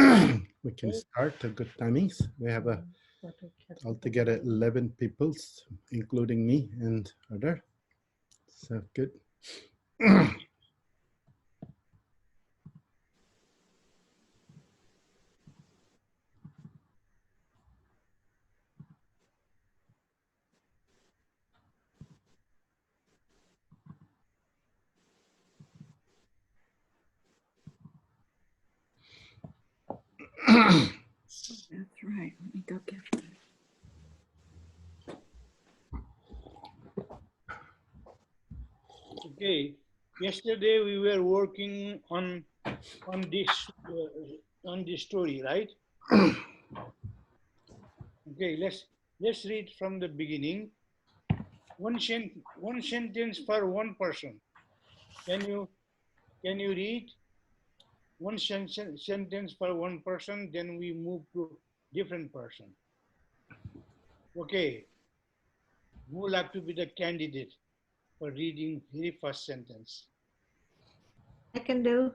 We can start. Good timings. We have altogether 11 peoples, including me and other. So good. That's right. Let me go get them. Okay. Yesterday we were working on this story, right? Okay. Let's read from the beginning. One sentence for one person. Can you read one sentence for one person? Then we move to different person. Okay. Who would like to be the candidate for reading very first sentence? I can do.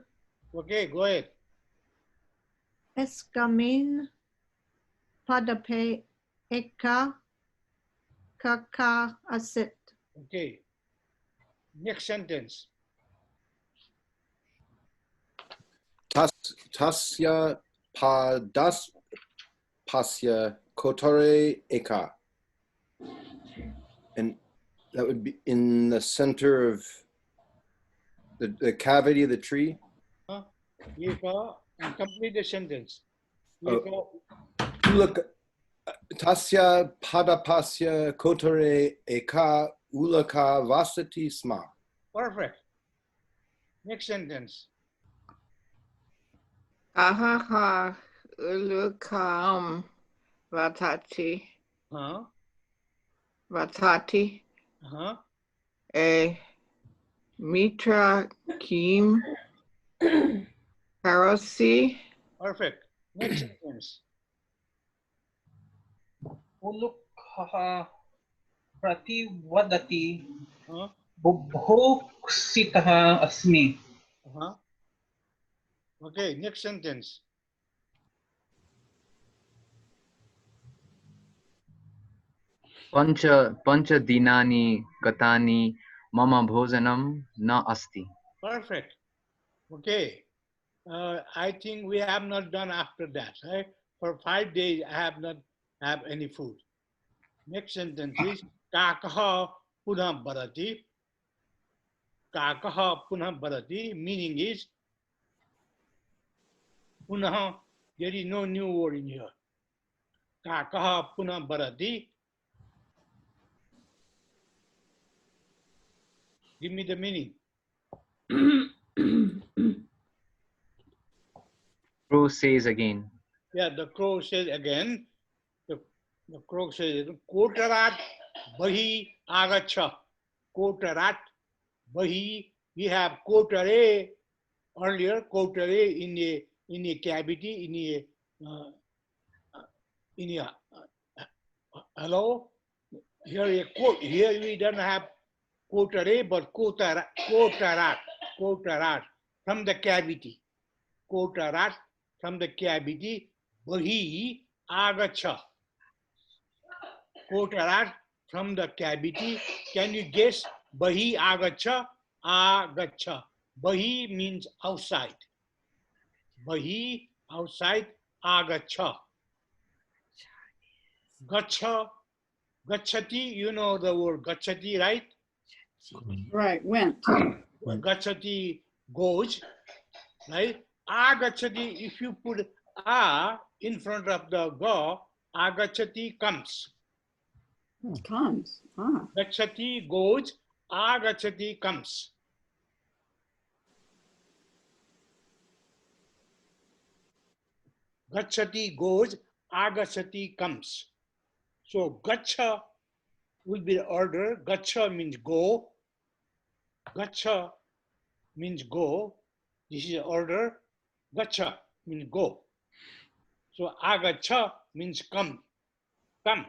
Okay, go ahead. Eskamin padape eka kaka asit. Okay. Next sentence. Tasya padas pasya kotare eka. And that would be in the center of the cavity of the tree. Eka, and complete the sentence. Look, tasya padapasya kotare eka ulaka vasati sma. Perfect. Next sentence. Ahaha ulukam vatati. Vatati. A mitra kim karosi. Perfect. Next sentence. Ulukha pratiwadati bubhoksitaha asmi. Okay, next sentence. Pancha dinani gatani mama bhojanam na asti. Perfect. Okay. I think we have not done after that. Right? For 5 days, I have not have any food. Next sentence is Kakaha punha bharati. Kakaha punha bharati, meaning is punha, there is no new word in here. Kakaha punha bharati. Give me the meaning. Crow says again. Yeah, the crow says again. The crow says, Kotarat bahi agacha. Kotarat bahi. We have kotare earlier. Kotare in a cavity in a hello. Here we don't have kotare, but kotarat from the cavity. Kotarat from the cavity. Bahi agacha. Kotarat from the cavity. Can you guess? Bahi agacha. Agacha. Bahi means outside. Bahi outside. Agacha. Gacha. Gachati. You know the word gachati, right? Right, went. Gachati goes, right? Agachati, if you put a in front of the ga, agachati comes. Comes. Gachati goes, agachati comes. Gachati goes, agachati comes. So gacha will be the order. Gacha means go. Gacha means go. This is the order. Gacha means go. So agacha means come. Come.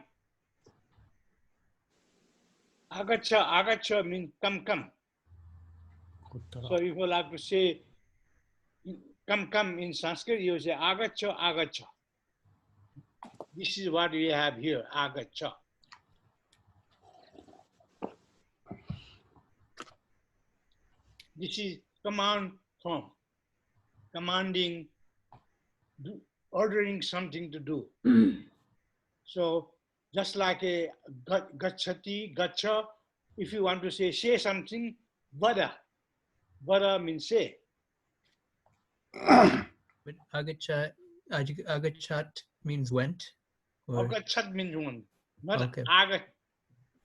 Agacha means come. So if you like to say come in Sanskrit, you say agacha, agacha. This is what we have here, agacha. This is command form, commanding, ordering something to do. So just like a gachati, gacha, if you want to say something, vada. Vada means say. But agachat means went? Or... Agachat means one. Not okay.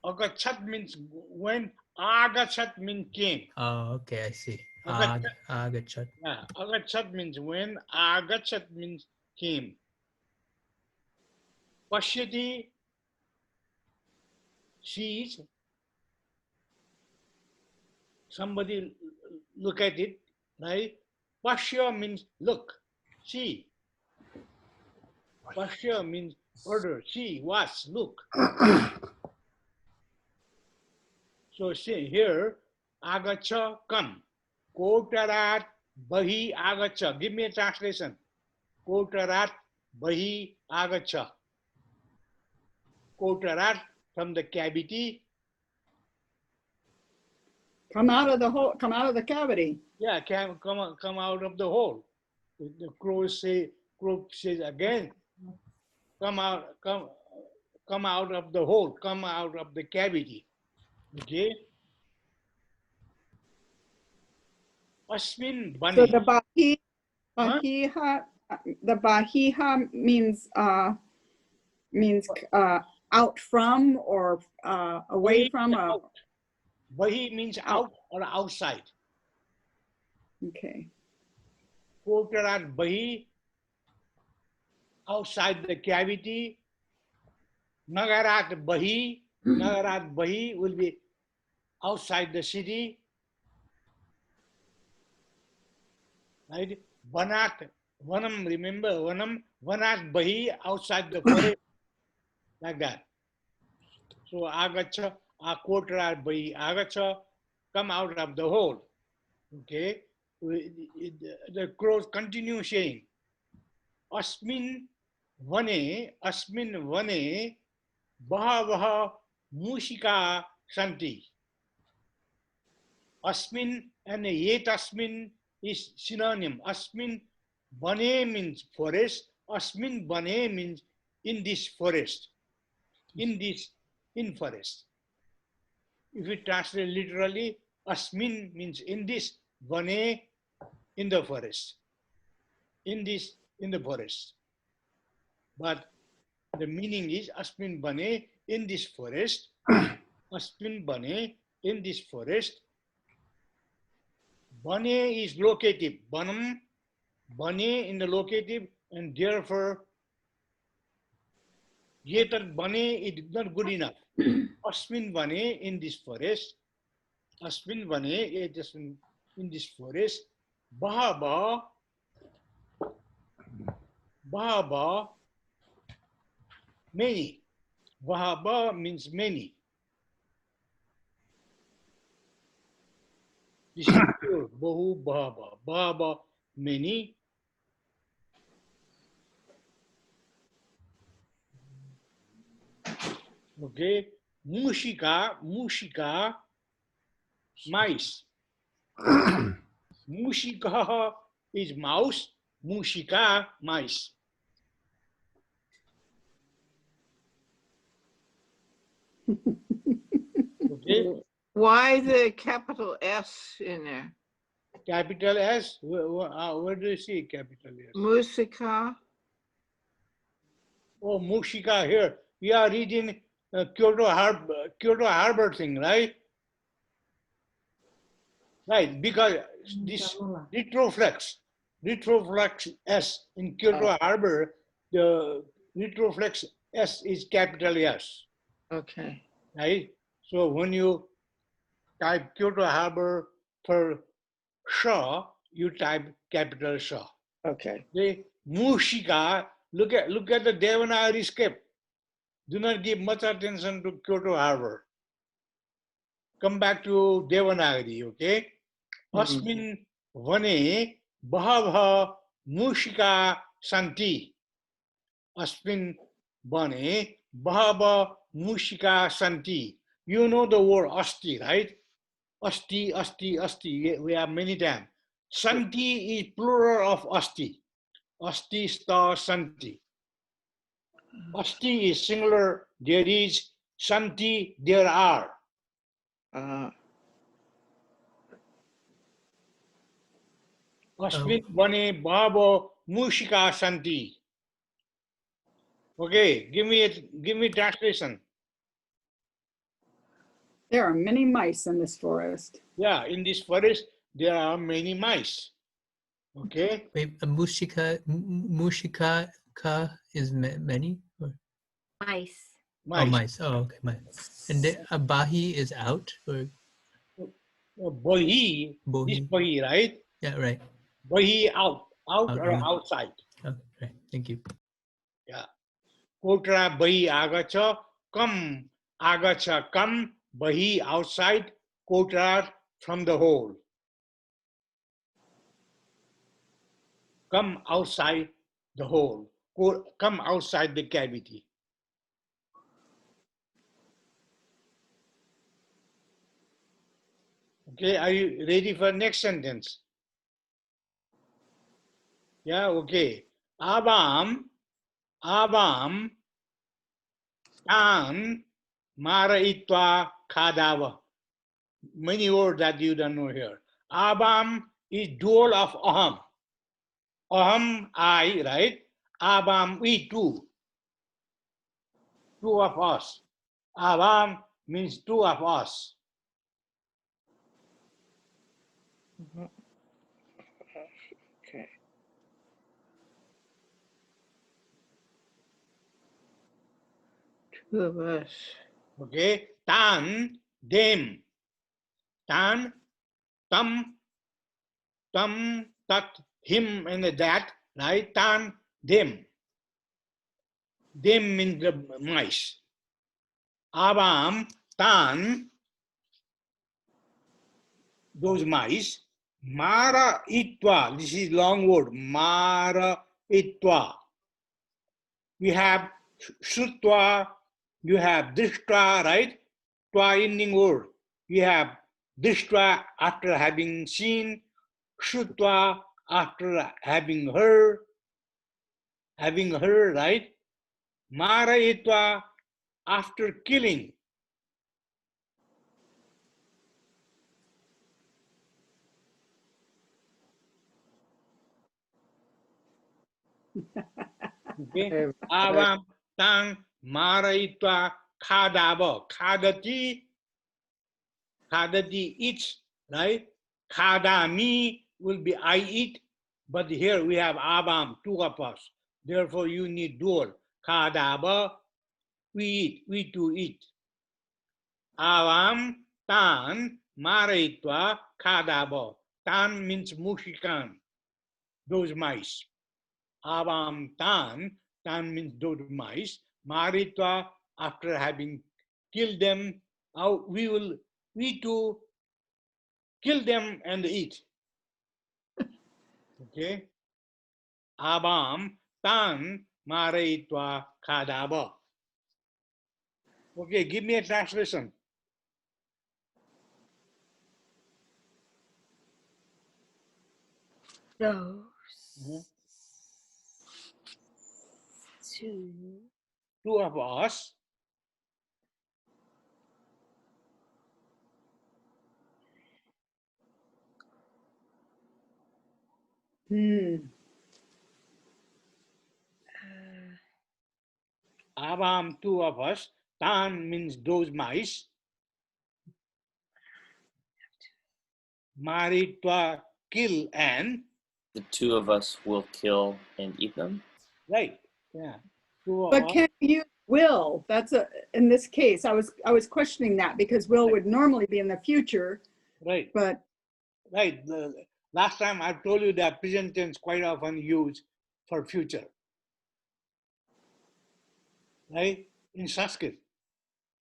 Agachat means when, agachat means came. Oh, okay, I see. Agachat. Yeah, agachat means when, agachat means came. Pashyati, sees. Somebody look at it, right? Pashya means look, see. Pashya means order, see, watch, look. So see here, agacha, come. Kotarat bahi agacha. Give me a translation. Kotarat bahi agacha. Kotarat, from the cavity. Come out of the hole. Come out of the cavity. Yeah, come out of the hole. The crow says again, come out of the hole, come out of the cavity. Okay. Asmin bani. So the bahiha, the bahiha means out from or away from. Bahi means out or outside. Okay. Kotarat bahi, outside the cavity. Nagarat bahi will be outside the city. Right? Vanam, remember vanat bahi, outside the forest. Like that. So agacha, kotarat bahi, agacha, come out of the hole. Okay. The crows continue saying, Asmin vane, bahavaha mushika santi. Asmin and yet asmin is synonym. Asmin vane means forest. Asmin vane means in this forest. In forest. If you translate literally, asmin means in this, vane in the forest. In the forest. But the meaning is asmin bane, in this forest. Asmin bane, in this forest. Bane is locative. Banam, bane in the locative, and therefore yetat bane is not good enough. Asmin bane, in this forest. Asmin bane, in this forest. Bahaba, many. Vahaba means many. This is pure. Bahu bahaba. Bahaba, many. Okay. Mushika, mice. Mushika is mouse. Mushika, mice. Okay. Why the capital S in there? Capital S. Where do you see capital S? Musika. Oh, Mushika here. We are reading Kyoto Harbor thing, right? Right, because this retroflex S in Kyoto Harbor, the retroflex S is capital S. Okay. Right? So when you type Kyoto Harbor for Shaw, you type capital Shaw. Okay. The Mushika, look at the Devanagari script. Do not give much attention to Kyoto Harbor. Come back to Devanagari, okay? Asmin vane Bahavah Mushika Santi. Asmin Bane Bahava Mushika Santi. You know the word asti, right? Asti, asti, asti. We have many times. Santi is plural of asti. Asti star santi. Asti is singular. There is. Santi, there are. Asmin Bane Bahava Mushika Santi. Okay, give me translation. There are many mice in this forest. Yeah, in this forest there are many mice. Okay. Wait, mushika is many? Or? Mice. Oh, mice. Oh, okay, mice. And bahi is out? Or Bohi, this bohi, right? Yeah, right. Bohi out or outside. Okay, right. Thank you. Yeah. Kotra bahi agacha, come agacha, come bahi outside, kotra from the hole. Come outside the hole. Come outside the cavity. Okay, are you ready for next sentence? Yeah, okay. Abam tan maraitva kadava. Many words that you don't know here. Abam is dual of aham. Aham, I, right? Abam, we, two. Two of us. Abam means two of us. Okay. Two of us. Okay. Tan, them. Tan, tam, tat, him, and that, right? Tan, them. Them means the mice. Abam, tan, those mice. Mara itwa, this is long word. Mara itwa. We have shutwa, you have drishtra, right? Twa ending word. You have drishtra after having seen, shutwa after having heard, right? Mara itwa after killing. Okay. Avam tang maraitva khadava. Khadati eats, right? Khadami will be I eat, but here we have avam, two of us. Therefore you need dual. Khadava, we eat, we two eat. Avam tan maraitva khadava. Tan means mushikan, those mice. Avam tan means those mice. Maritva, after having killed them, we too kill them and eat. Okay. Avam tan maritva khadava. Okay, give me a translation. Those two of us Avam, two of us. Tan means those mice. Maritva, kill, and the two of us will kill and eat them. Right. Yeah. But can you will? That's in this case. I was questioning that because will would normally be in the future. Right. But right. The last time I told you that present tense quite often used for future. Right? In Sanskrit.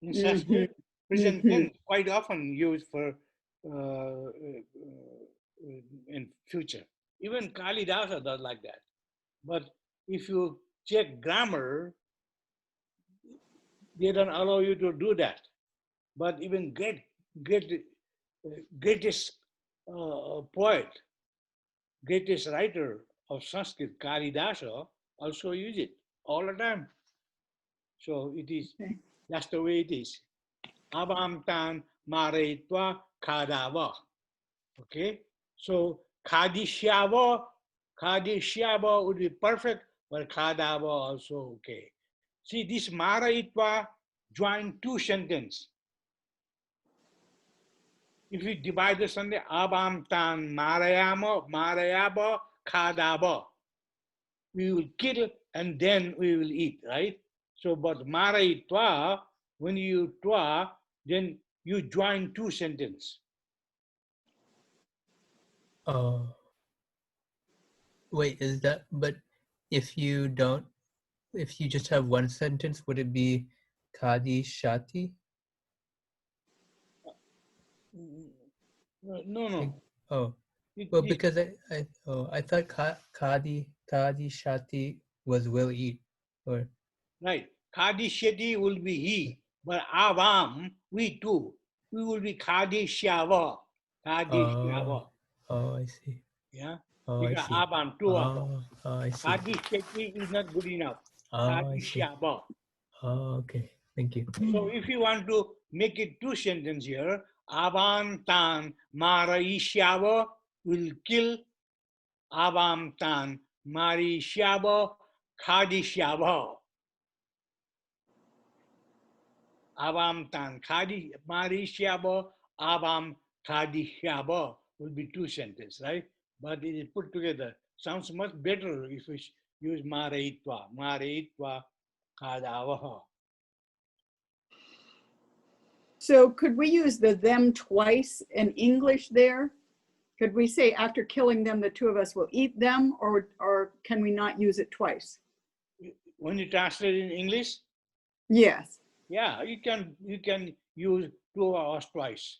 In Sanskrit, present tense quite often used for in future. Even Kalidasa does like that. But if you check grammar, they don't allow you to do that. But even greatest poet, greatest writer of Sanskrit, Kalidasa, also use it all the time. So it is, Okay. that's the way it is. Abam tan mareitva khadava. Okay? So khadishyava would be perfect, but khadava also okay. See, this maraitva join two sentences. If you divide the sentence, abam tan marayaba khadava, we will kill and then we will eat, right? So, but maraitva, when you twa, then you join two sentences. Wait, is that, but if you don't, if you just have one sentence, would it be Kadi Shati? No. Oh, well, because I thought Kadi Shati was will eat, or Right. Khadishyati will be he, but avam, we too. We will be Khadishyava. Khadishyava. oh, I see. Yeah. Oh, I Because see. avam, two avam. Oh, I see. Khadishyati is not good enough. Oh, I see. Khadishyava. Oh, okay. Thank you. So if you want to make it two sentences here, avam tan maraishyava will kill, avam tan marishyava khadishyava. Avam tan khadi marishyava, avam khadishyava will be two sentences, right? But it is put together. Sounds much better if we use maraitva khadavaha. So could we use the them twice in English there? Could we say after killing them, the two of us will eat them, or can we not use it twice? When you translate in English, Yes. yeah, you can use two of us twice.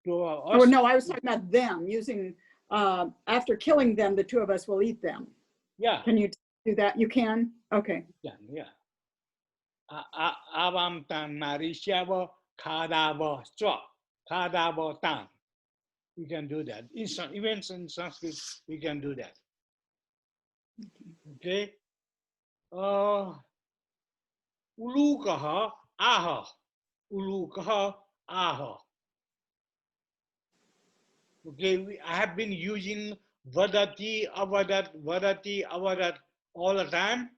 Two of Oh, us. no, I was talking about them using, after killing them, the two of us will eat them. Yeah. Can you do that? You can? Okay. Yeah. Avam tan marishyava khadava swa. Khadava tan. We can do that. In some events in Sanskrit, we can do that. Okay. Ulukaha aha. Ulukaha aha. Okay, I have been using vadati, avadat all the time,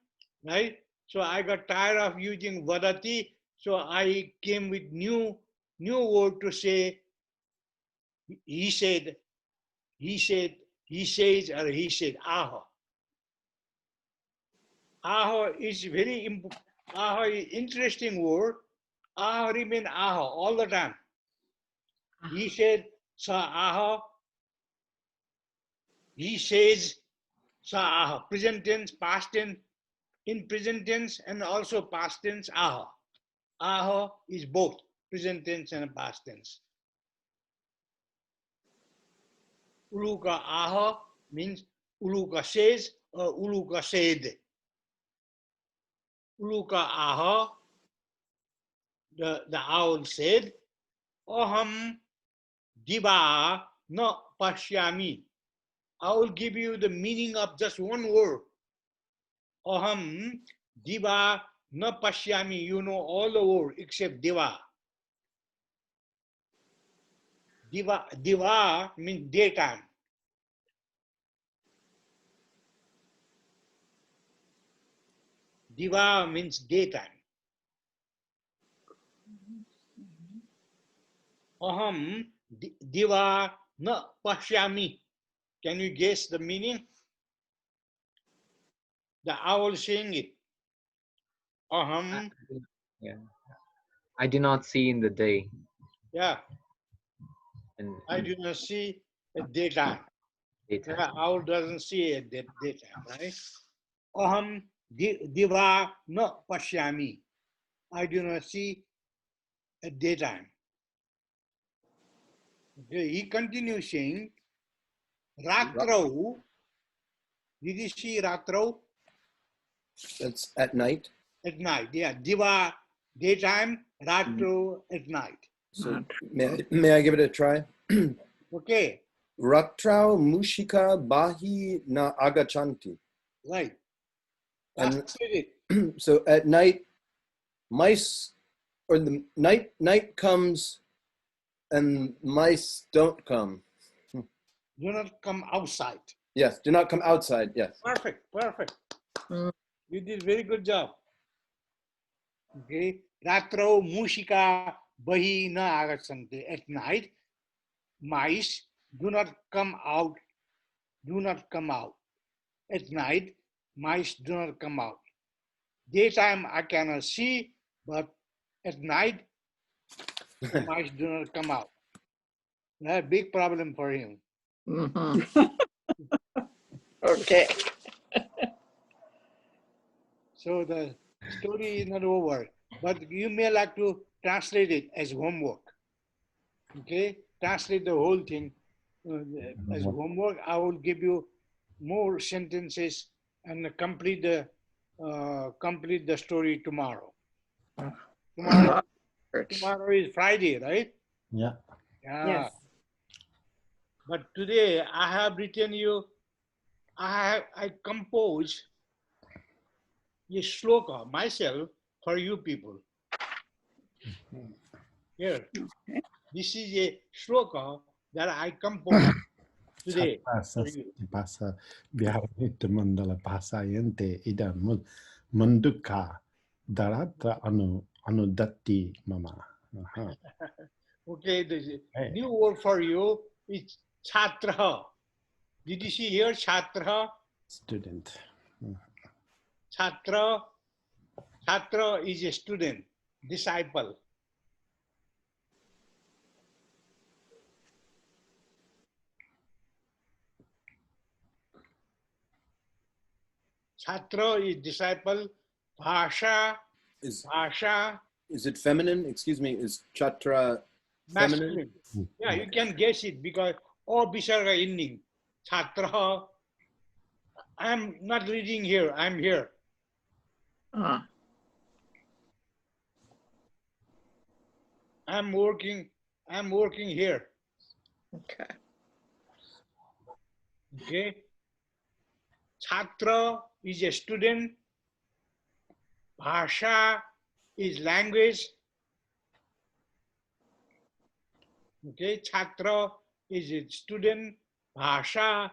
right? So I got tired of using vadati, so I came with new word to say. He said, he says, or he said, aha. Aha is aha is interesting word. Aha remain aha all the time. He said, sa aha. He says, sa aha. Present tense, past tense, in present tense and also past tense, aha. Aha is both present tense and past tense. Uluka aha means Uluka says or Uluka said. Uluka aha, the owl said, Aham diva na pashyami. I will give you the meaning of just one word. Aham diva na pashyami. You know all the word except diva. Diva means daytime. Diva means daytime. Aham diva na pashyami. Can you guess the meaning? The owl saying it. Aham. Yeah. I do not see in the day. Yeah. And I do not see at daytime. daytime. The owl doesn't see at daytime, right? Aham diva na pashyami. I do not see at daytime. Okay, he continues saying, Ratrau. Did you see Ratrau? That's at night. At night, yeah. Diva, daytime, Ratru, at night. So may I give it a try? Okay, Ratrau mushika bahi na agachanti. right. And Translate it. so at night, mice, or the night comes and mice don't come. Do not come outside. Yes, do not come outside. Yes. Perfect, perfect. You did very good job. Okay. Ratro mushika bahi na agachanti. At night, mice do not come out. Do not come out. At night, mice do not come out. Daytime I cannot see, but at night, mice do not come out. That's a big problem for him. Okay. So the story is not over, but you may like to translate it as homework. Okay, translate the whole thing as homework. I will give you more sentences and complete the story tomorrow. Tomorrow is Friday, right? Yeah. Yeah. Yes. But today I have written you. I composed a shloka myself for you people. Here, this is a shloka that I composed today for you. Pasa biar Nritya Mandala pasayente idam munduka daratra anudatti mama. Okay, the new word for you is chatra. Did you see here chatra? Student. Chatra. Chatra is a student, disciple. Chatra is disciple. Bhasha. Is Bhasha. it feminine? Excuse me. Is chatra feminine? Masculine. Yeah, you can guess it because all visarga ending. Chatra. I'm not reading here. I'm here. I'm working here. Okay. Okay. Chatra is a student. Bhasha is language. Okay. Chatra is a student. Bhasha,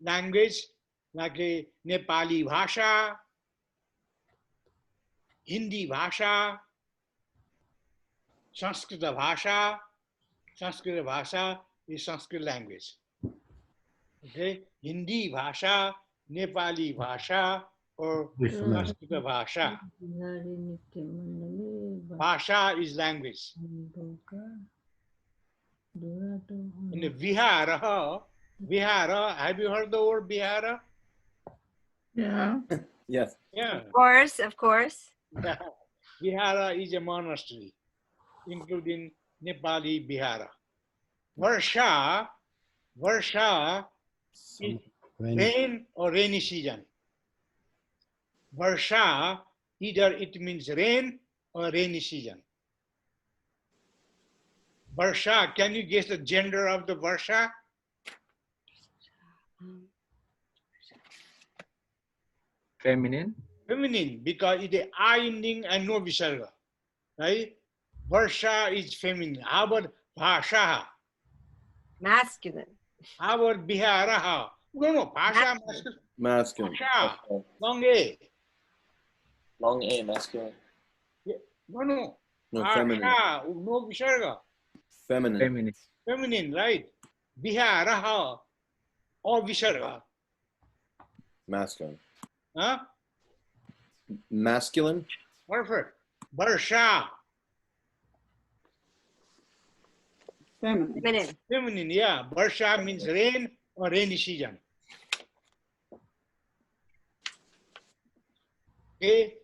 language, like a Nepali Bhasha, Hindi Bhasha, Sanskrit Bhasha. Sanskrit Bhasha is Sanskrit language. Okay. Hindi Bhasha, Nepali Bhasha, or Sanskrit Bhasha. Bhasha is language. In the Vihara, have you heard the word Vihara? Yeah. Yes. Yeah. Of course. Vihara is a monastery, including Nepali Vihara. Varsha is rain or rainy season. Varsha, either it means rain or rainy season. Varsha, can you guess the gender of the Varsha? Feminine. Feminine, because it is I ending and no visarga. Right? Varsha is feminine. How about Bhasha? Masculine. How about Biharaha? No, Bhasha, Masculine. Bhasha, long A. Long A, masculine. Yeah. No. No, feminine. Bhasha, no visarga. Feminine. Feminine. Feminine, right? Biharaha, or visarga. Masculine. Huh? Masculine. Perfect. Varsha. Feminine. Feminine. Feminine, yeah. Varsha means rain or rainy season. Okay.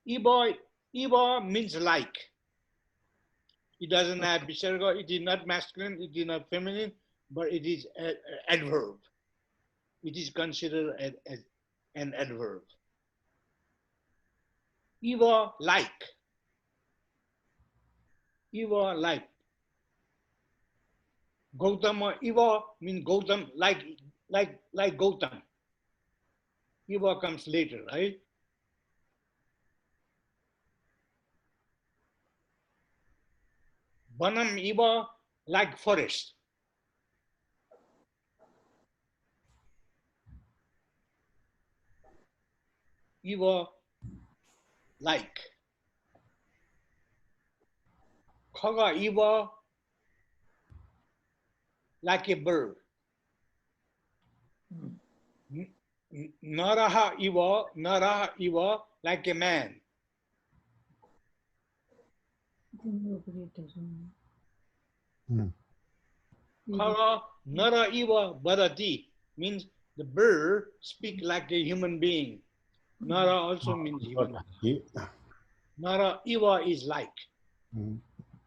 Iba means like. It doesn't have visarga. It is not masculine. It is not feminine. but it is an adverb. It is considered as an adverb. Eva like. Eva like. Gautama Eva means Gautam like Gautam. Eva comes later, right? Banam Eva like forest. Eva like. Khaga Eva like a bird. Naraha Eva like a man. Khaga Nara Eva Bharati means the bird speak like a human being. Nara also means human. Nara Eva is like.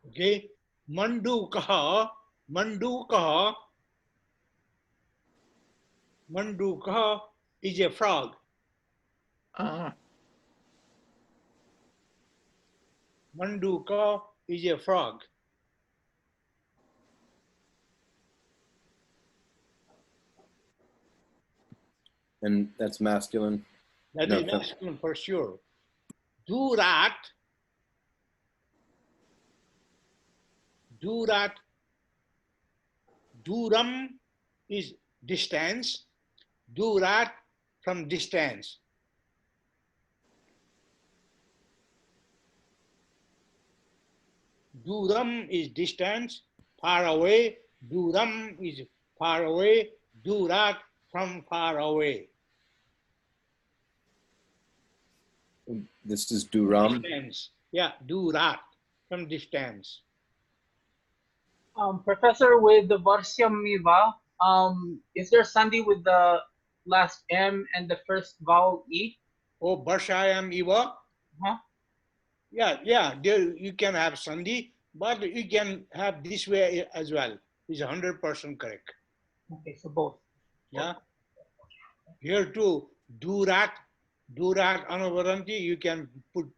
Okay. Mandu kaha is a frog. Manduka is a frog. And that's masculine. That No, is masculine for sure. Durat, duram is distance. Durat from distance. Duram is distance, far away. Duram is far away. Durat from far away. This is duram. Distance. Yeah, durat from distance. Professor, with the Varsyamiva, is there Sandhi with the last M and the first vowel E? Oh, Barshayam Eva? Huh? Yeah, there you can have Sandhi, but you can have this way as well. It's 100% correct. Okay, so both. Yeah. Here too, durat, anavaranti, you can put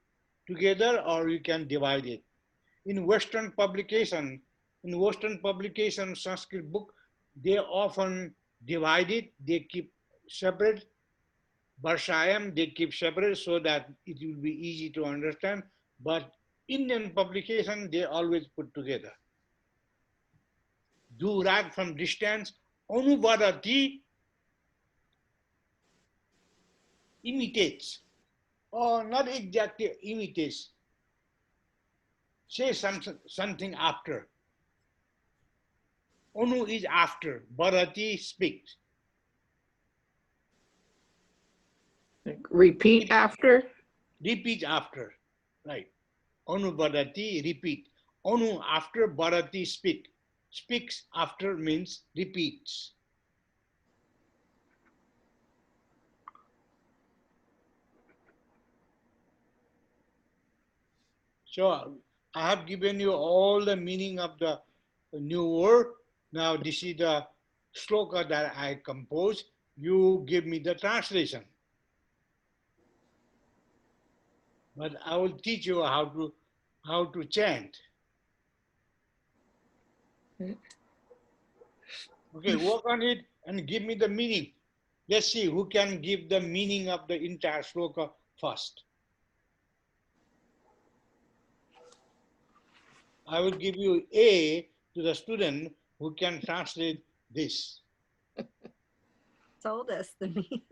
together or you can divide it. In Western publication, Sanskrit book, they often divide it, they keep separate. Barshayam, they keep separate so that it will be easy to understand. But Indian publication, they always put together. Durat from distance, anuvadati imitates, or not exactly imitates. Say something after. Anu is after, Bharati speaks. Repeat after? Repeat after, right. Anu Bharati, repeat. Anu after, Bharati speaks after means repeats. So I have given you all the meaning of the new word. Now this is the sloka that I composed. You give me the translation. But I will teach you how to chant. Okay, work on it and give me the meaning. Let's see who can give the meaning of the entire sloka first. I will give you A to the student who can translate this. Told us the meaning.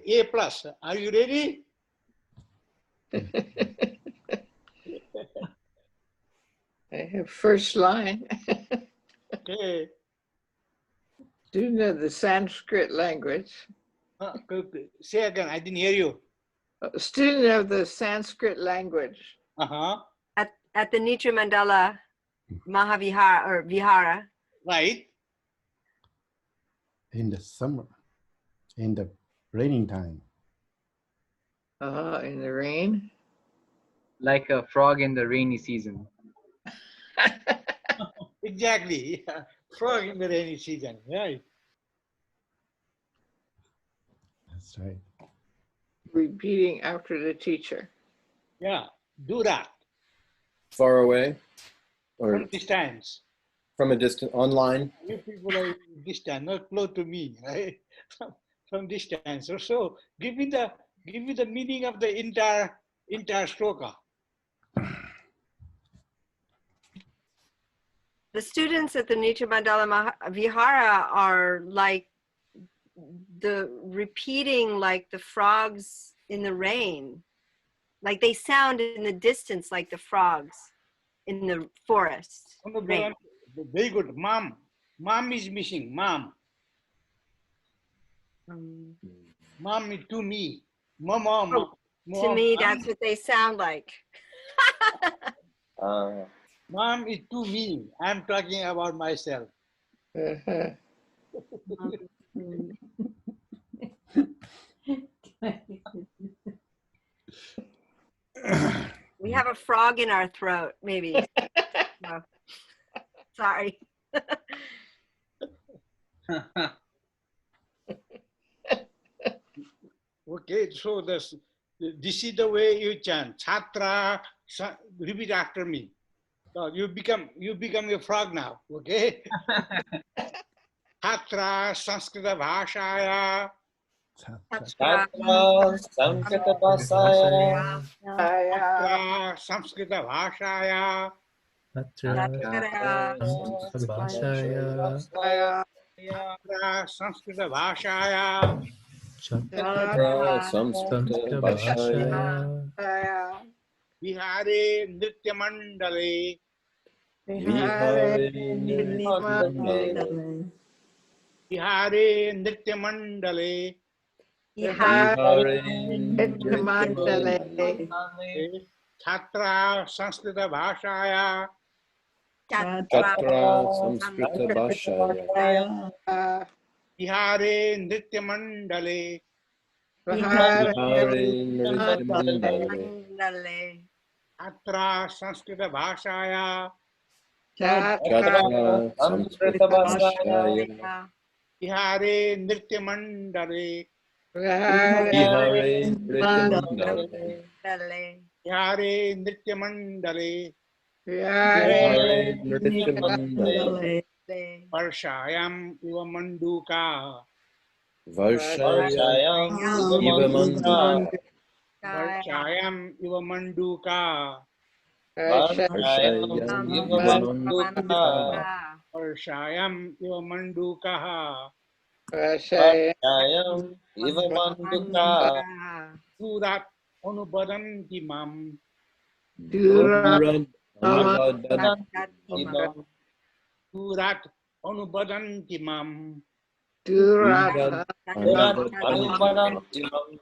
A plus. Are you ready? I have first line. Okay. Student of the Sanskrit language. Say again, I didn't hear you. Student of the Sanskrit language. Uh-huh. At the Nritya Mandala Mahavihara or Vihara. Right. In the summer, in the raining time. In the rain. Like a frog in the rainy season. Exactly. Yeah. Frog in the rainy season. Right. That's right. Repeating after the teacher. Yeah. Do that Far away or from distance. from a distance, online. You people are distant, not close to me, right? From distance. So give me the meaning of the entire shloka. The students at the Nritya Mandala Mahavihara are like the repeating like the frogs in the rain. Like they sound in the distance like the frogs in the forest. Rain. Very good. Mom. Mom is missing. Mom. Mom is to me. Mom. To me, that's what they sound like. Mom is to me. I'm talking about myself. We have a frog in our throat, maybe. No. Sorry. Okay, so this is the way you chant. Chhatra, repeat after me. So you become a frog now. Okay. Chhatra Sanskrita Bhashaya. Chhatra Sanskrit Bhashaya. Chhatra Sanskrita Bhashaya. Chhatra Sanskrit Bhashaya. Chhatra Samskrita Bhashaya. Vihare Nritya Mandale. Vihare Nritya Mandale. Vihare Nritya Mandale. Vihare Nritya Mandale. Chhatra Sanskrita Bhashaya. Chhatra Samskrita Bhashaya. Vihare Nritya Mandale. Vihare Nritya Mandale. Chhatra Sanskrita Bhashaya. Chhatra Samskrita Bhashaya. Vihare Nritya Mandale. Vihare Nritya Mandale. Vihare Nritya Mandale. Vihare Nritya Mandale. Varshayam Iva Manduka. Varshayam Iva Manduka. Varshayam Iva Manduka. Varshayam Iva Manduka. Varshayam Iva Manduka. Varshayam Iva Manduka. Surat Anubadanti Mam. Durad Anubadan. Surat Anubadanti Mam. Durad Anubadanti Mam.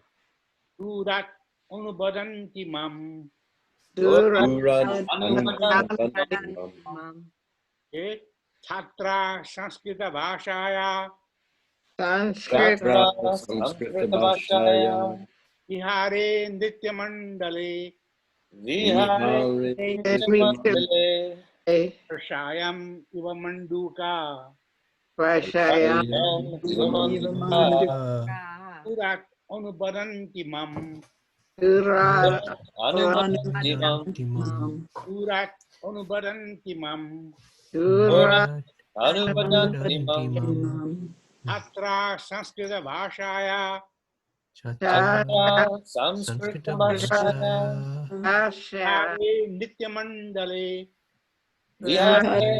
Surat Anubadanti Mam. Durad Anubadanti Mam. Okay. Chhatra Sanskrita Bhashaya. Chhatra Samskrita Bhashaya. Vihare Nritya Mandale. Vihare Nritya Mandale. Varshayam Iva Manduka. Varshayam Iva Manduka. Surat Anubadanti Mam. Anubadanti Mam. Surat Anubadanti Mam. Anubadanti Mam. Chhatra Sanskrita Bhashaya. Chhatra Samskrita Bhashaya. Vihare Nritya Mandale. Vihare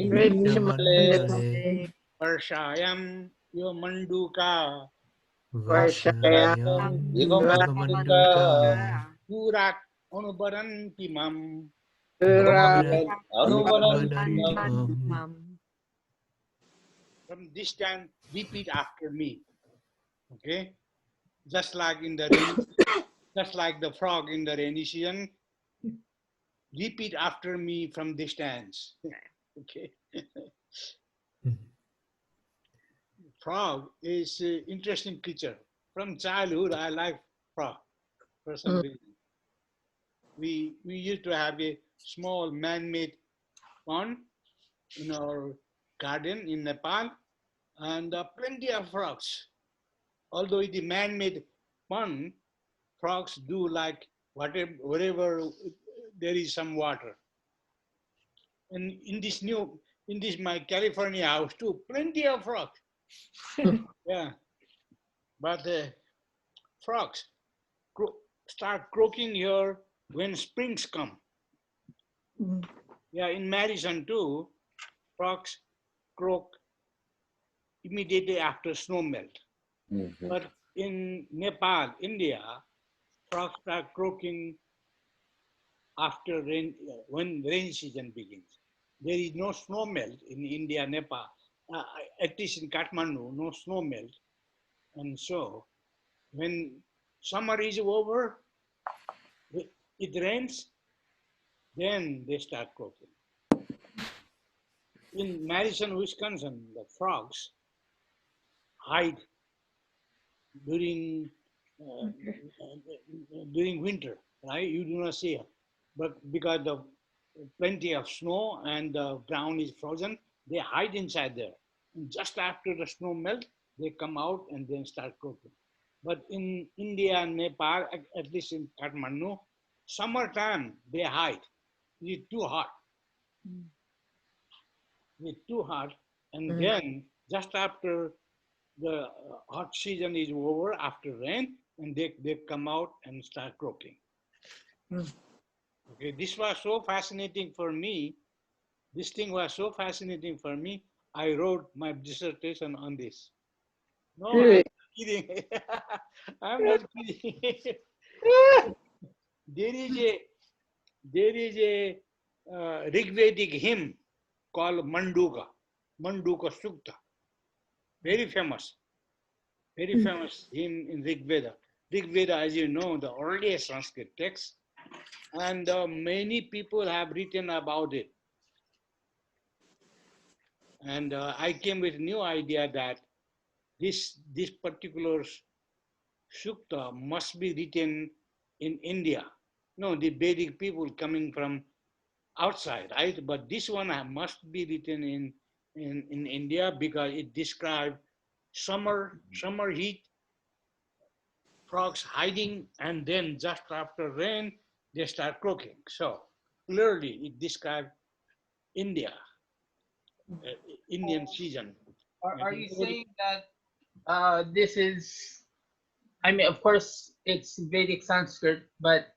Nritya Mandale. Varshayam Iva Manduka. Varshayam Iva Manduka. Surat Anubadanti Mam. Anubadanti Mam. From this time, repeat after me. Okay? Just like in the rain, just like the frog in the rainy season, repeat after me from distance. Okay. Frog is an interesting creature. From childhood, I like frog for some reason. We used to have a small man-made pond in our garden in Nepal, and plenty of frogs. Although it is man-made pond, frogs do like wherever there is some water. And in this my California house too, plenty of frogs. Yeah, but frogs start croaking here when springs come. Yeah, in Madison too, frogs croak immediately after snow melt. Mhm. But in Nepal, India, frogs start croaking after rain, when rainy season begins. There is no snow melt in India, Nepal, uh, at least in Kathmandu, no snow melt. And so when summer is over, it rains, then they start croaking. In Madison, Wisconsin, the frogs hide during during winter, right? You do not see it, but because of plenty of snow and the ground is frozen, they hide inside there. And just after the snow melt, they come out and then start cooking. But in India and Nepal, at least in Kathmandu, summertime they hide. It's too hot. It's too hot, and then just after the hot season is over, after rain, and they come out and start croaking. Okay, this was so fascinating for me. This thing was so fascinating for me. I wrote my dissertation on this. No, I'm not kidding. I'm not kidding. There is a Rigvedic hymn called Manduka Sukta. Very famous hymn in Rig Veda. Rig Veda, as you know, the earliest Sanskrit text, and many people have written about it. And I came with a new idea that this particular sukta must be written in India. No, the Vedic people coming from outside, right? But this one must be written in India because it describes summer heat, frogs hiding, and then just after rain, they start croaking. So clearly it describes India, Indian season. Are you saying that this is, I mean, of course, it's Vedic Sanskrit, but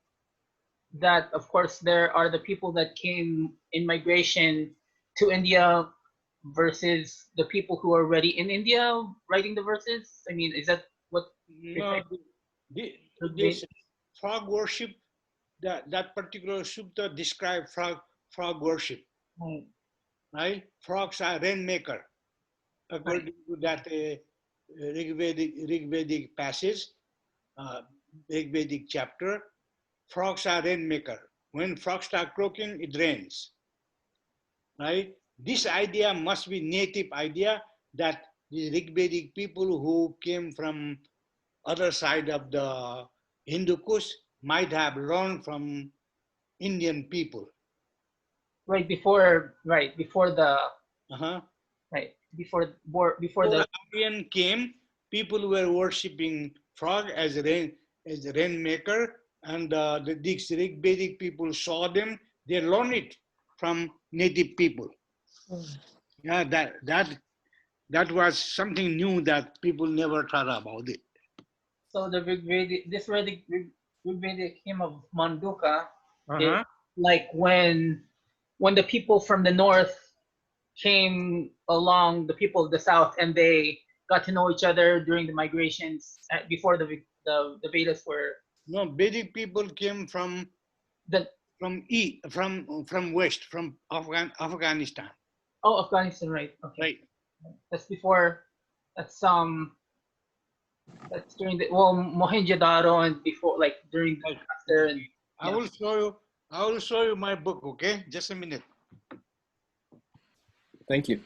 that, of course, there are the people that came in migration to India versus the people who are already in India writing the verses? I mean, is that what you're No, saying? this frog worship, that particular sutta describes frog worship, right? Frogs are rainmaker, according to that Rigvedic passage, Rigvedic chapter. Frogs are rainmaker. When frogs start croaking, it rains, right? This idea must be native idea that the Rigvedic people who came from other side of the Hindu Kush might have learned from Indian people. Right before the Uh-huh. right before Before the Aryan came, people were worshipping frog as a rainmaker, and the Rigvedic people saw them. They learned it from native people. Yeah, that was something new that people never thought about it. so the Rigvedic hymn of Manduka is Uh-huh. like when the people from the north came along, the people of the south, and they got to know each other during the migrations before the Vedas were. No, Vedic people came from The from west, from Afghanistan. Oh, Afghanistan, right? Okay, Right. that's before. That's that's during the Mohenjo-daro and before, like during Right. after and I will show you. I will show you my book. Okay, just a minute. Thank you.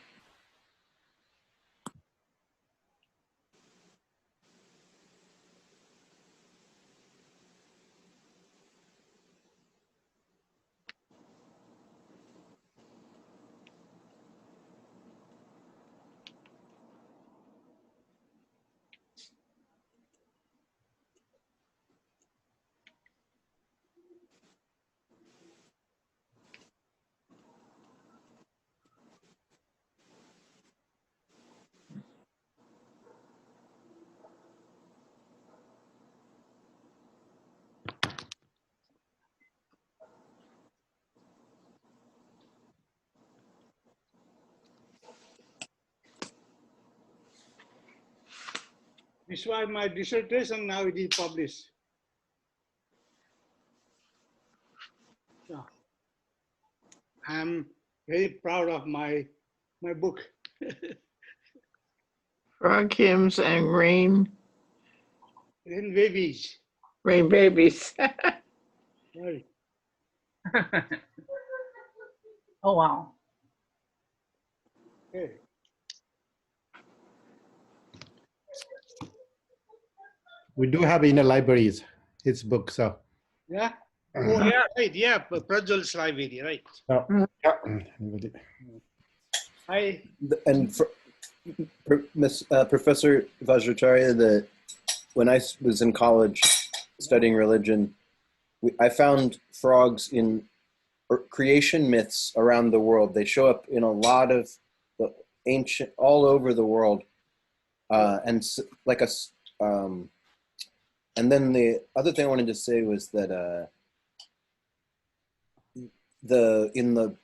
This was my dissertation, now it is published. Yeah. I'm very proud of my book. Frog hymns and rain babies. babies. Right. Oh, wow. Okay. We do have in the libraries his book, so. Yeah. Oh yeah, right. Yeah, Prajwal's library, right. I And Professor Vajracharya, when I was in college studying religion, I found frogs in creation myths around the world. They show up in a lot of the ancient, all over the world, and like a. And then the other thing I wanted to say was that in the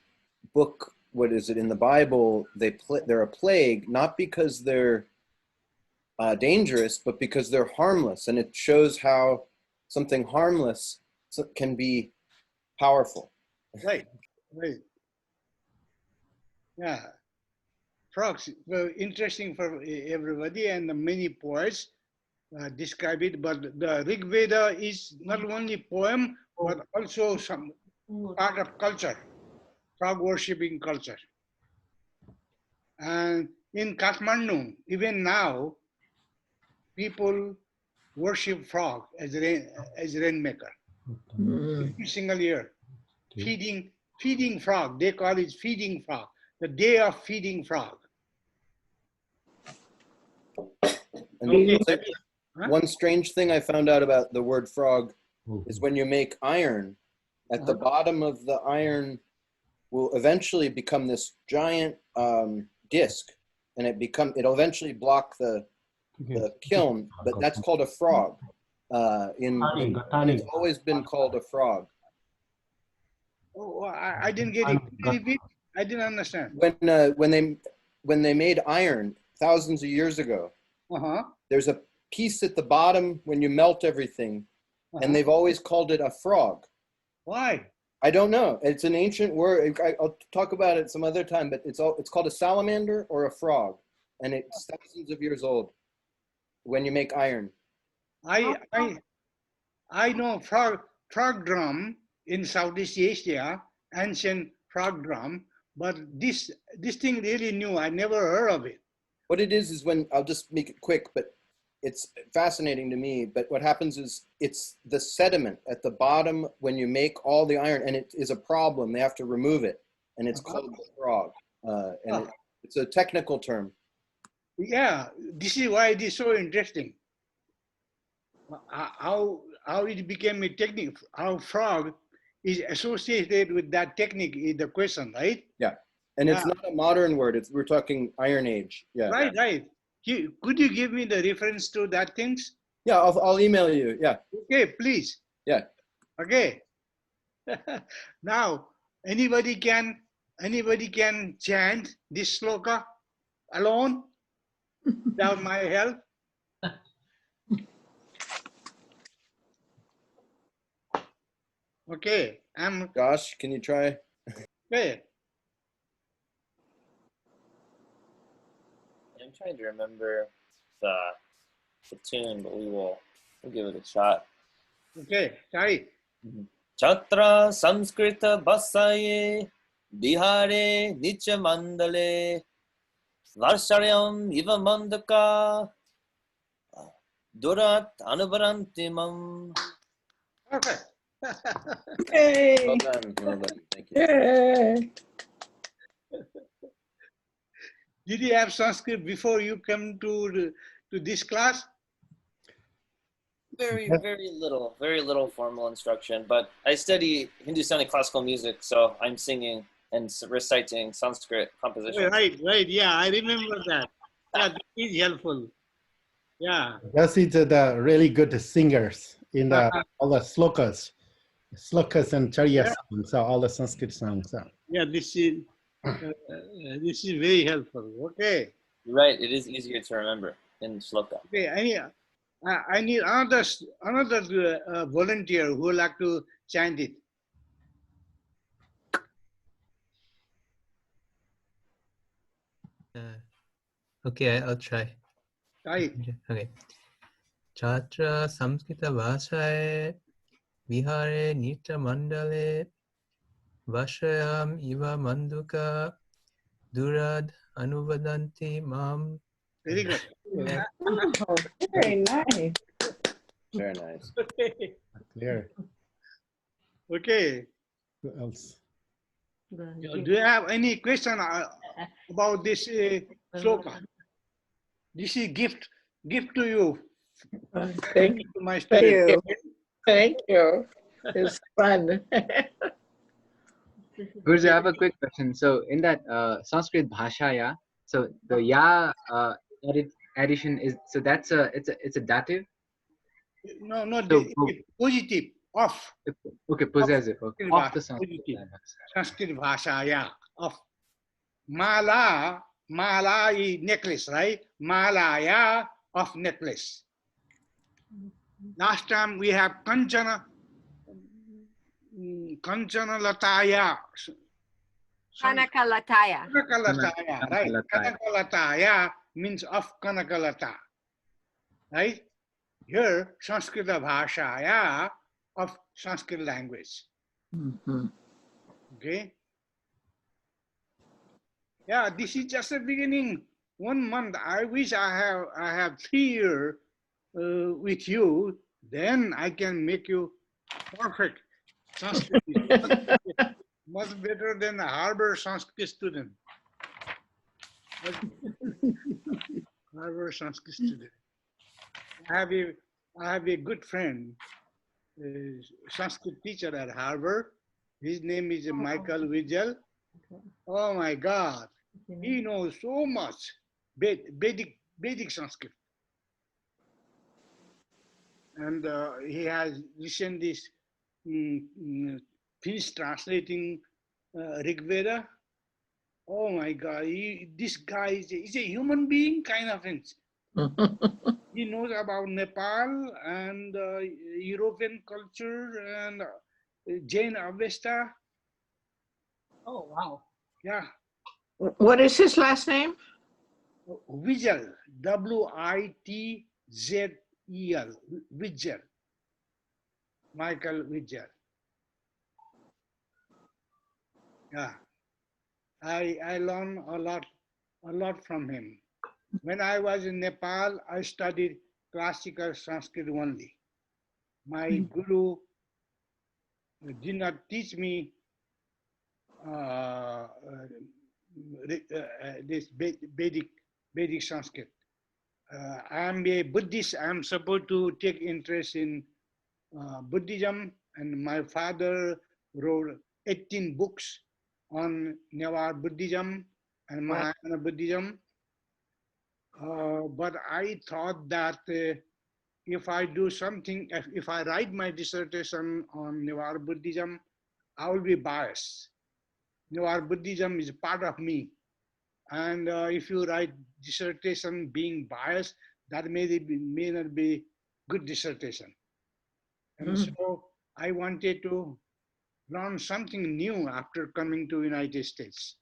book, what is it, in the Bible, they're a plague, not because they're dangerous, but because they're harmless, and it shows how something harmless can be powerful. right. Yeah. Frogs were interesting for everybody, and many poets describe it, but the Rig Veda is not only poem, but also some part of culture, frog worshipping culture. And in Kathmandu, even now, people worship frog as rainmaker. Every single year, feeding frog. They call it feeding frog. The day of feeding frog. And one strange thing I found out about the word frog is when you make iron, at the bottom of the iron will eventually become this giant disc, and it'll eventually block the kiln, but that's called a frog. It's always been called a frog. Oh, I didn't get it. Can you repeat? I didn't understand. When they made iron thousands of years ago, there's a piece at the bottom when you melt everything, and they've always called it a frog. Why? I don't know. It's an ancient word. I'll talk about it some other time, but it's called a salamander or a frog, and it's thousands of years old when you make iron. I know frog drum in Southeast Asia, ancient frog drum, but this thing really new. I never heard of it. What it is when, I'll just make it quick, but it's fascinating to me. But what happens is it's the sediment at the bottom when you make all the iron, and it is a problem. They have to remove it, and it's called a frog. It's a technical term. Yeah, this is why it is so interesting. How it became a technique, how frog is associated with that technique is the question, right? Yeah, and it's not a modern word. We're talking Iron Age. Yeah. Right. Could you give me the reference to that things? Yeah, I'll email you. Yeah. Okay, please. Yeah. Okay. Now, anybody can chant this sloka alone without my help? Okay, Josh, can you try? Okay. I'm trying to remember the tune, but we'll give it a shot. Okay, sorry. Chatra Samskrita Basaye Bihare Nritya Mandala Mahavihara Iva Mandaka Durat Anubarantimam. Perfect. Yay. Well done. Thank you. Yay. Did you have Sanskrit before you come to this class? Very little formal instruction, but I study Hindustani classical music, so I'm singing and reciting Sanskrit compositions. Right. Yeah, I remember that. Yeah, that is helpful. Yeah. That's it. The really good singers in all the slokas and charya songs, so all the Sanskrit songs. Yeah, this is very helpful. Okay. You're right. It is easier to remember. in shloka. Okay, I need another volunteer who would like to chant it. Okay, I'll try. Right. Okay. Chatra Samskrita Bhashaye Vihare Nritya Mandale Vashayam Iva Manduka Durad Anuvadanti Mam. Very good. Oh, very nice. Very nice. Okay. Clear. Okay. Who else? Do you have any question about this shloka? This is gift to you. Thank To my Thank student. you. Thank you. It's fun. Guruji, I have a quick question. So in that Sanskrit bhashaya, so the ya addition is, so that's it's a dative. No, not So positive. Of. okay, possessive. Okay, of the Sanskrit. Sanskrit. Sanskrit bhasha, yeah. Of. Mala is necklace, right? Malaya of necklace. Last time we have Kanchana Lataya. Kanakalataya. Kanakalataya, right? Kanakalataya means of Kanakalata, right? Here, Sanskrit bhashaya of Sanskrit language. Okay. Yeah, this is just the beginning. 1 month. I wish I have 3 years with you. Then I can make you perfect Sanskrit. Much better than a Harvard Sanskrit student. Harvard Sanskrit student. I have a good friend, Sanskrit teacher at Harvard. His name is Michael Vijay. Oh my God, he knows so much Vedic Sanskrit, and he has recently finished translating Rig Veda. Oh my God, this guy is a human being kind of thing. He knows about Nepal and European culture and Jain Avesta. Oh, wow. Yeah. What is his last name? Vijay, Witzel, Vijay, Michael Vijay. Yeah, I learned a lot from him. When I was in Nepal, I studied classical Sanskrit only. My guru did not teach me this Vedic Sanskrit. I am a Buddhist. I am supposed to take interest in Buddhism, and my father wrote 18 books on Newar Buddhism and Mahayana Buddhism. But I thought that if I do something, if I write my dissertation on Newar Buddhism, I will be biased. Newar Buddhism is part of me. And if you write dissertation being biased, that may not be good dissertation. And so I wanted to learn something new after coming to United States.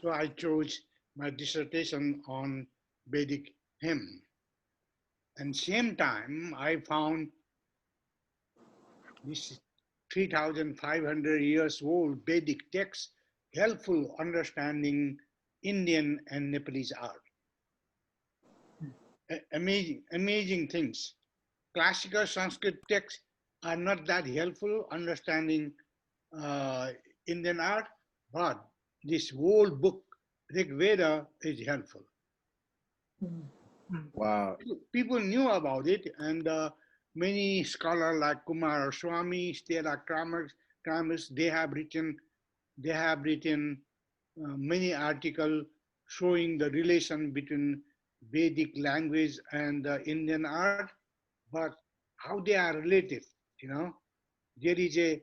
So I chose my dissertation on Vedic hymn. And same time, I found this 3,500 years old Vedic text helpful understanding Indian and Nepalese art. Amazing things. Classical Sanskrit texts are not that helpful understanding Indian art, but this whole book, Rig Veda, is helpful. Wow. People knew about it, and many scholars like Kumar Swami, Stella Kramus, they have written many articles showing the relation between Vedic language and Indian art, but how they are related. There is a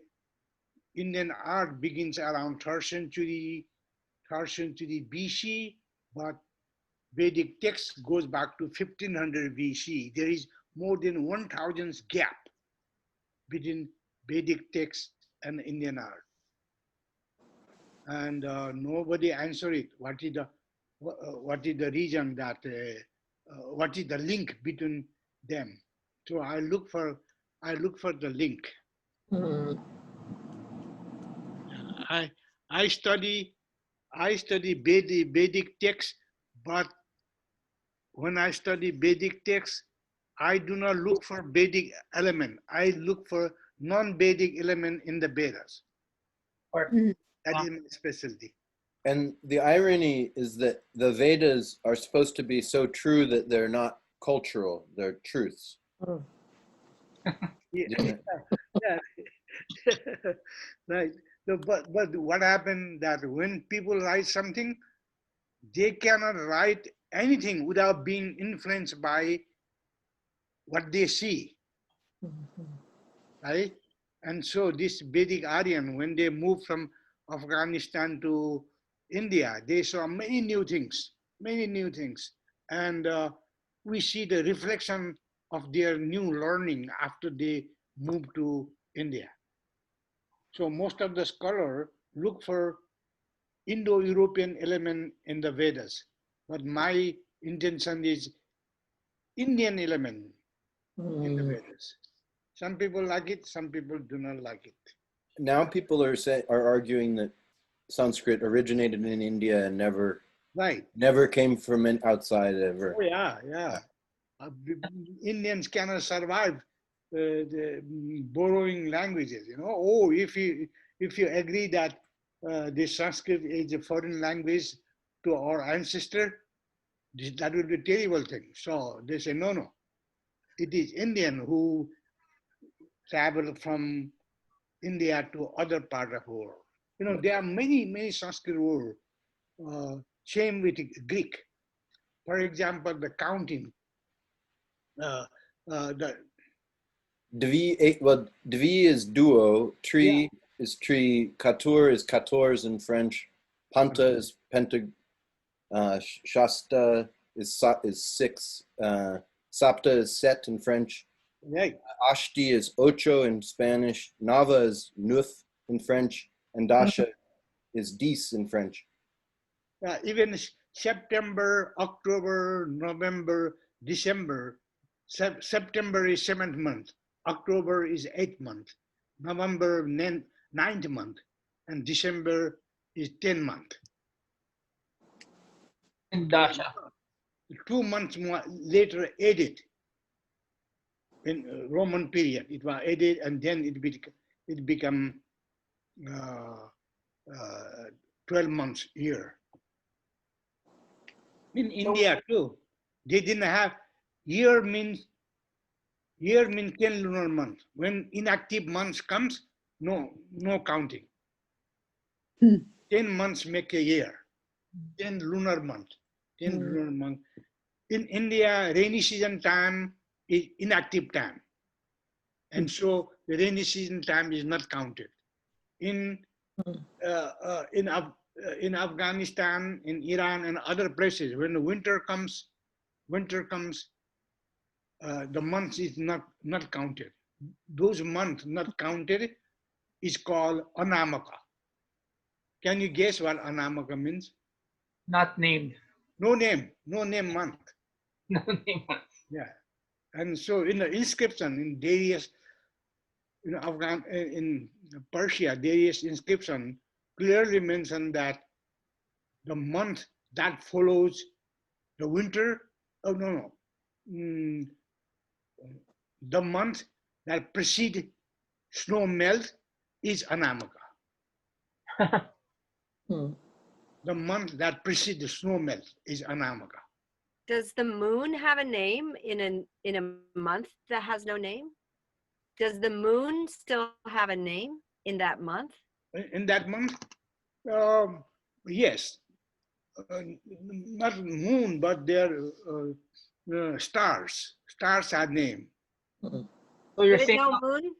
Indian art begins around 3rd century BC, but Vedic text goes back to 1500 BC. There is more than 1,000 gap between Vedic text and Indian art. And nobody answered it. What is the reason that, what is the link between them? So I look for the link. I study Vedic text, but when I study Vedic text, I do not look for Vedic element. I look for non-Vedic element in the Vedas. That is my specialty. And the irony is that the Vedas are supposed to be so true that they're not cultural, they're truths. Yeah. Yeah. Right. So, but what happened that when people write something, they cannot write anything without being influenced by what they see, right? And so this Vedic Aryan, when they moved from Afghanistan to India, they saw many new things. And we see the reflection of their new learning after they moved to India. So most of the scholars look for Indo-European element in the Vedas, but my intention is Indian element in the Vedas. Some people like it, some people do not like it. Now people are arguing that Sanskrit originated in India and never came from outside ever. Oh yeah. Indians cannot survive the borrowing languages. You know, if you agree that the Sanskrit is a foreign language to our ancestor, that would be a terrible thing. So they say no. It is Indian who travel from India to other part of the world. You know, there are many Sanskrit words. Same with Greek. For example, the counting. Dvi is duo, tree is tree, katur is kators in French, panta is shasta is six, sapta is set in French, right. Ashti is ocho in Spanish, nava is nuth in French, and dasha is dix in French. Even September, October, November, December. September is 7th month, October is 8th month, November 9th month, and December is 10th month. And dasha. 2 months more later added in Roman period. It was added and then it became 12 months year. In India too, they didn't have year means 10 lunar months. When inactive months comes, no counting. 10 months make a year. 10 lunar month. 10 lunar month. In India, rainy season time is inactive time. And so the rainy season time is not counted. In Afghanistan, in Iran, and other places, when the winter comes, the months is not counted. Those months not counted is called anamaka. Can you guess what anamaka means? Not named. No name month. No name month. Yeah, and so in the inscription in various, in Persia, various inscription clearly mention that the month that follows the winter. Oh no. The month that precedes snow melt is anamaka. The month that precedes the snow melt is anamaka. Does the moon have a name in a month that has no name? Does the moon still have a name in that month? In that month? Yes. Not moon, but their stars. Stars have name. So you're saying no moon?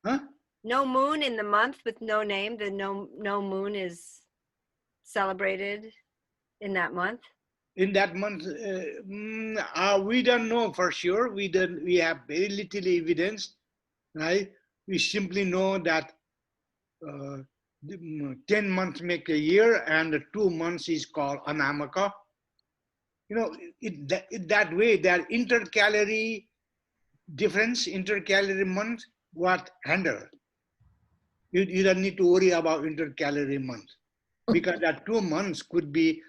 Huh? No moon in the month with no name. The no moon is celebrated in that month? In that month, we don't know for sure. We have very little evidence, right? We simply know that 10 months make a year, and the 2 months is called Anamaka. You know, that way, that intercalary difference, intercalary month, what handle. You don't need to worry about intercalary month, because that 2 months could be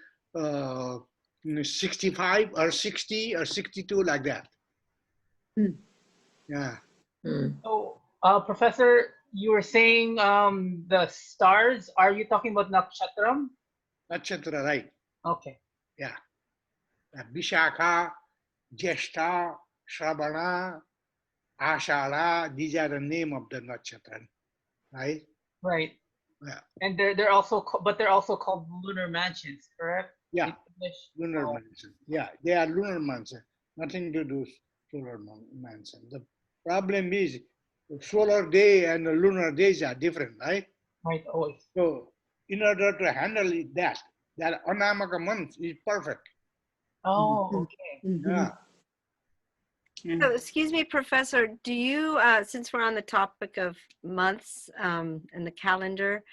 65 or 60 or 62, like that. Yeah. So, Professor, you were saying the stars. Are you talking about nakshatram? Nakshatra, right. Okay. Yeah. Vishakha, Jeshta, Shravana, Ashara, these are the name of the nakshatra, right? Right. Yeah. And they're also they're also called lunar mansions, correct? Yeah. Lunar mansion. Yeah, they are lunar mansion. Nothing to do with solar mansion. The problem is the solar day and the lunar days are different, right? Right, always. So in order to handle that Anamaka month is perfect. Oh, okay. Yeah. So, excuse me, Professor, do you, since we're on the topic of months and the calendar,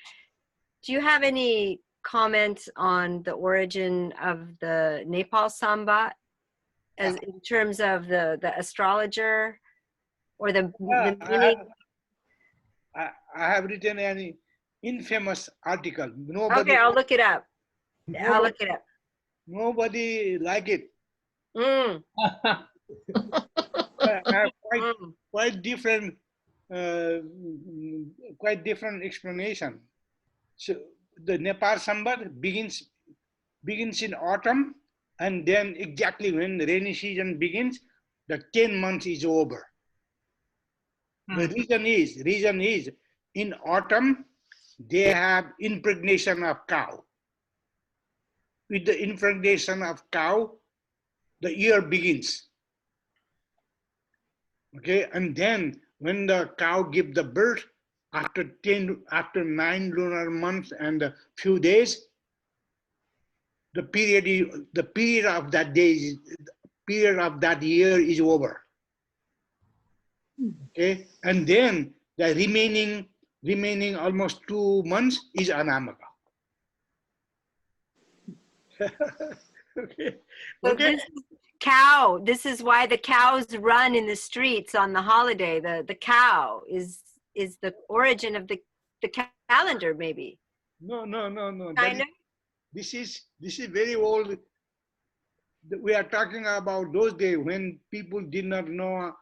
do you have any comments on the origin of the Nepal Sambat as in terms of the astrologer or the meaning? I have written an infamous article. Okay, I'll look it up. I'll look it up. Nobody like it. Quite different explanation. So the Nepal Sambat begins in autumn, and then exactly when the rainy season begins, the 10 months is over. The reason is in autumn they have impregnation of cow. With the impregnation of cow, the year begins. Okay, and then when the cow gives the birth, after 9 lunar months and a few days, the period of that year is over. Okay, and then the remaining almost 2 months is Anamaka. Okay. So this is cow. This is why the cows run in the streets on the holiday. The cow is the origin of the calendar, maybe. No. Kind of. This is very old. We are talking about those days when people did not know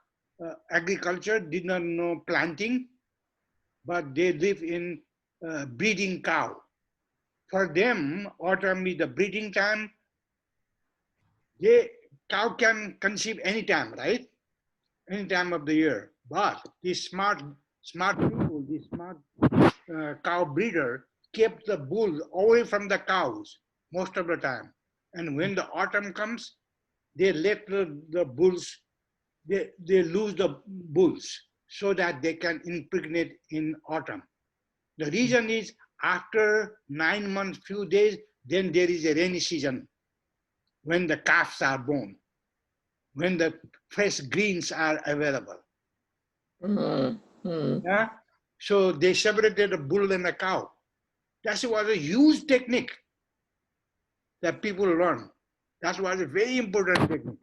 agriculture, did not know planting, but they live in breeding cow. For them, autumn is the breeding time. Cow can conceive any time, right? Any time of the year. But these smart people, these smart cow breeder kept the bull away from the cows most of the time. And when the autumn comes, they let the bulls, they lose the bulls so that they can impregnate in autumn. The reason is after 9 months, few days, then there is a rainy season when the calves are born, when the fresh greens are available. Yeah? So they separated a bull and a cow. That was a huge technique that people learn. That was a very important technique.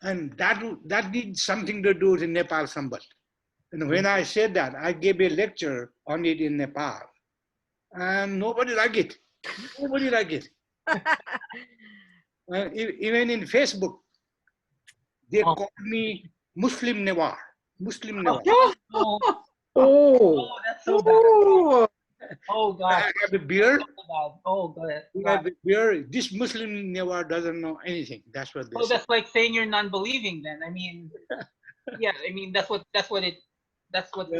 And that did something to do with Nepal Sambat. And when I said that, I gave a lecture on it in Nepal. And nobody liked it. Nobody liked it. Even in Facebook, they called me Muslim Newar. Muslim Newar. Oh, that's so bad. Oh God. I have a beard. Oh God. We have a beard. This Muslim Newar doesn't know anything. That's what they say. That's like saying you're non-believing then. I mean, yeah, I mean that's what the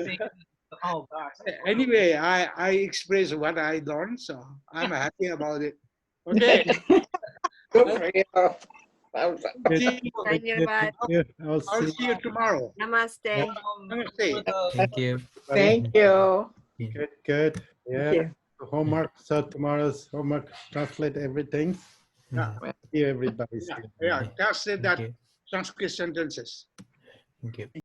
saying. Oh gosh. Anyway, I express what I learned, so I'm happy about it. Okay. Good for you. I'll see you tomorrow. Namaste. Namaste. Thank you. Thank you. Good. Yeah. homework. So tomorrow's homework, translate everything. Yeah. See you everybody. Yeah, translate that Okay. Sanskrit sentences. Thank you.